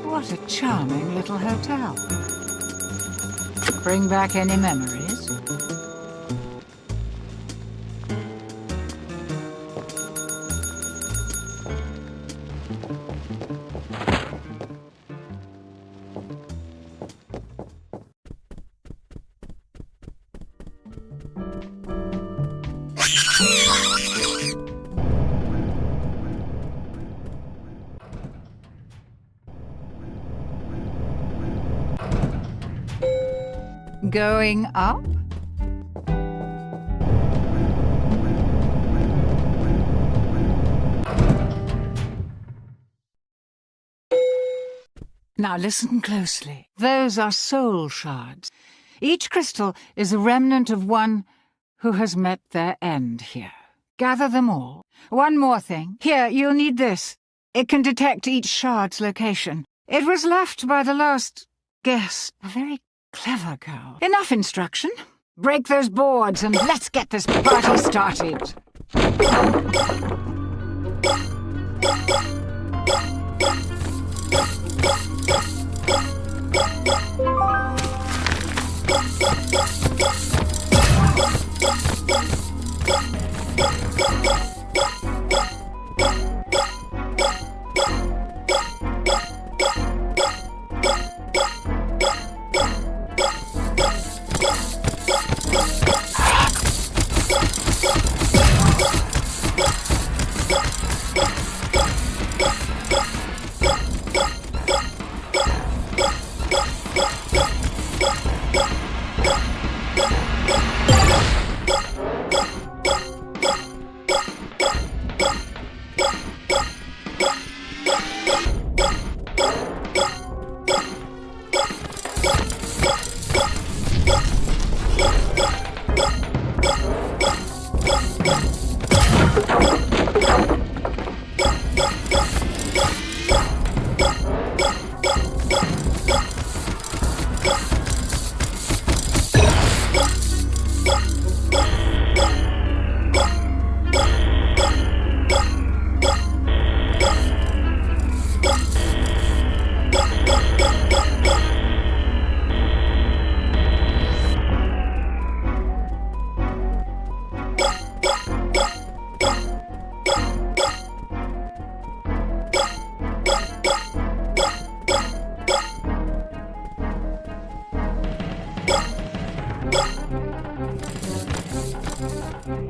What a charming little hotel. Bring back any memories? Going up? Now listen closely. Those are soul shards. Each crystal is a remnant of one who has met their end here. Gather them all. One more thing. Here, you'll need this. It can detect each shard's location. It was left by the last guest, a very clever girl. Enough instruction. Break those boards and let's get this party started.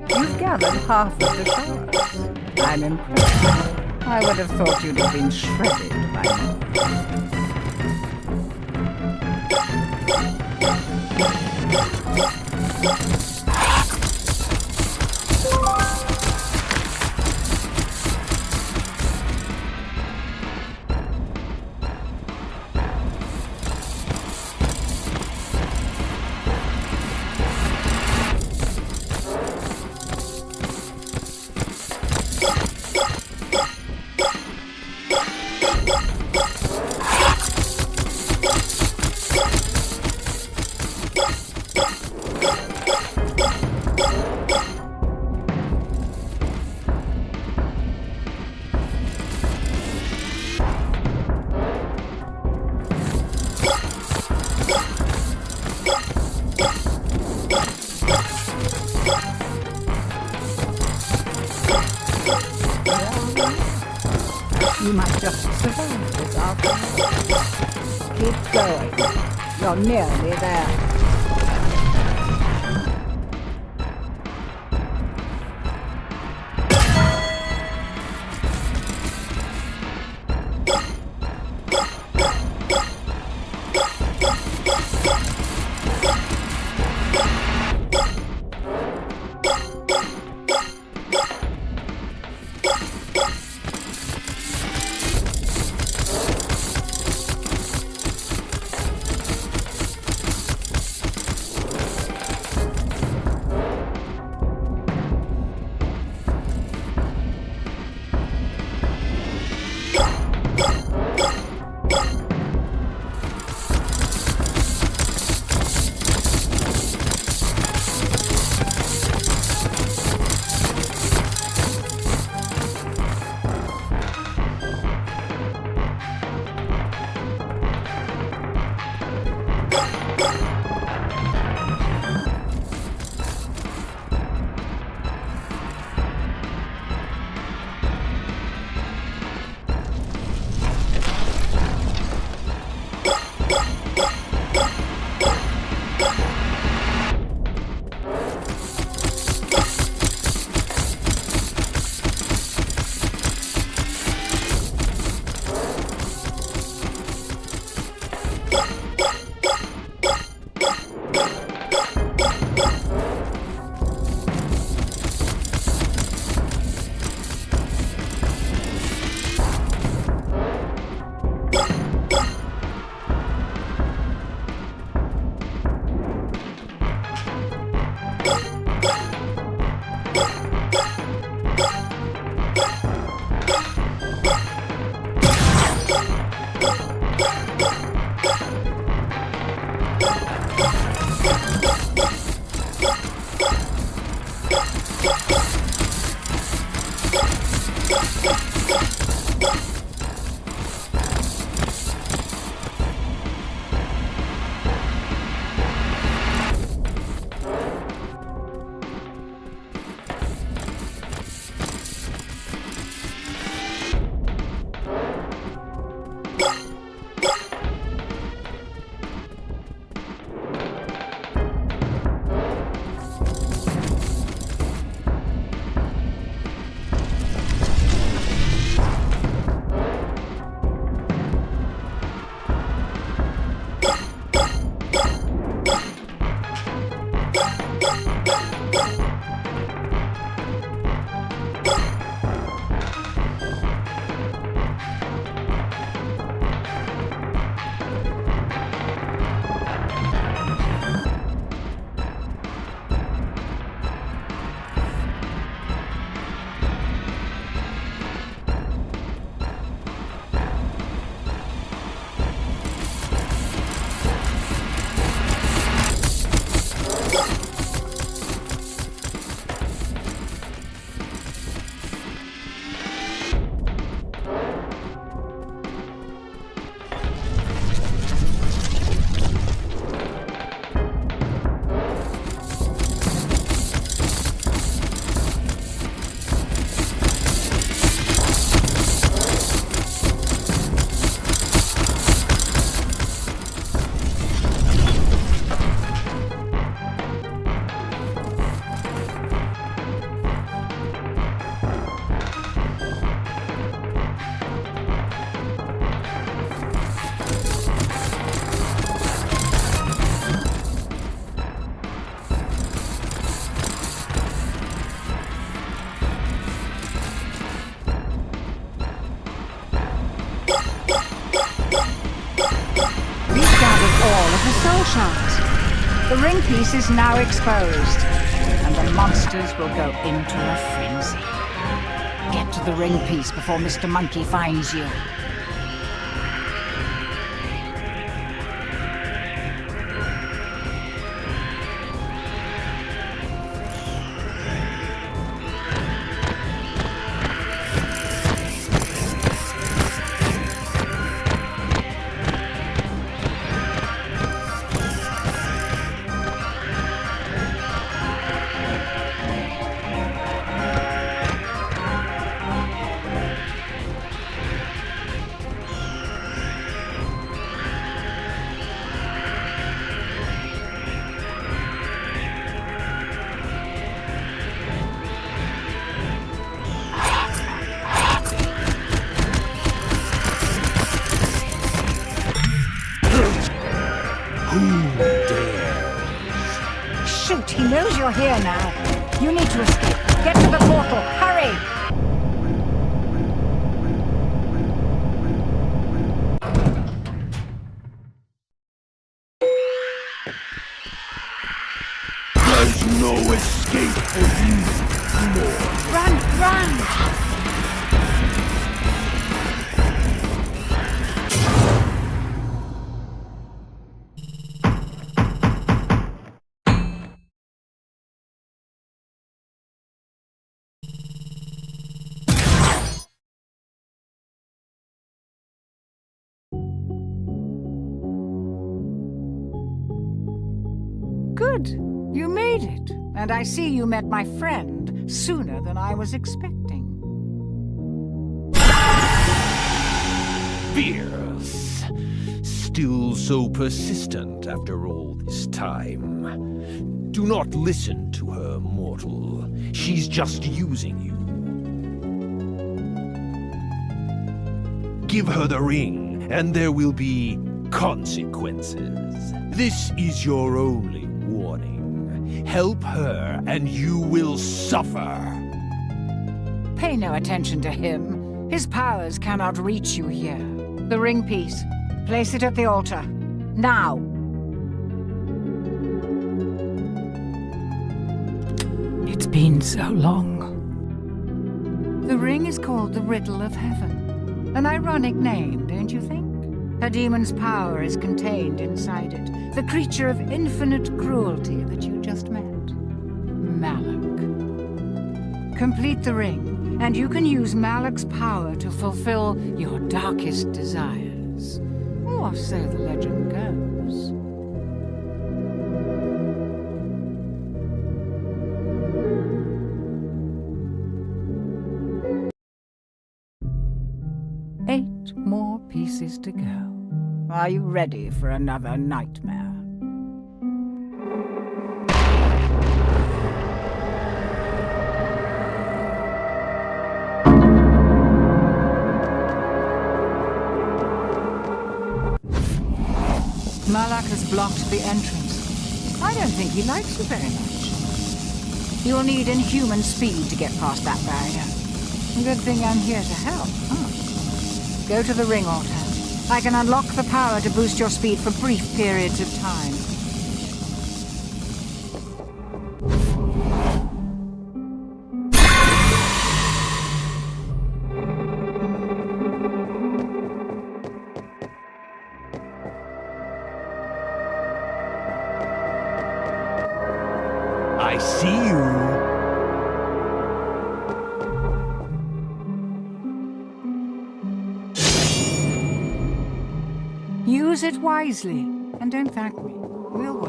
You've gathered half of the shards. I'm impressed. I would have thought you'd have been shredded by now. You might just survive this afternoon. Keep going. You're nearly there. The ring piece is now exposed, and the monsters will go into a frenzy. Get to the ring piece before Mr. Monkey finds you. you're here now. You need to escape. Get to the portal. Hurry! There's no escape for you more. Run! Run! Good. You made it. And I see you met my friend sooner than I was expecting. Fierce. Still so persistent after all this time. Do not listen to her, mortal. She's just using you. Give her the ring, and there will be consequences. This is your only warning. Help her, and you will suffer. Pay no attention to him. His powers cannot reach you here. The ring piece. Place it at the altar. Now! It's been so long. The ring is called the Riddle of Heaven. An ironic name, don't you think? A demon's power is contained inside it. The creature of infinite cruelty that you just met. Malak. Complete the ring, and you can use Malak's power to fulfill your darkest desires. Or so the legend goes. Eight more pieces to go. Are you ready for another nightmare? Malak has blocked the entrance. I don't think he likes you very much. You'll need inhuman speed to get past that barrier. Good thing I'm here to help, huh? Go to the ring altar. I can unlock the power to boost your speed for brief periods of time. I see you. Use it wisely, and don't thank me. We'll work.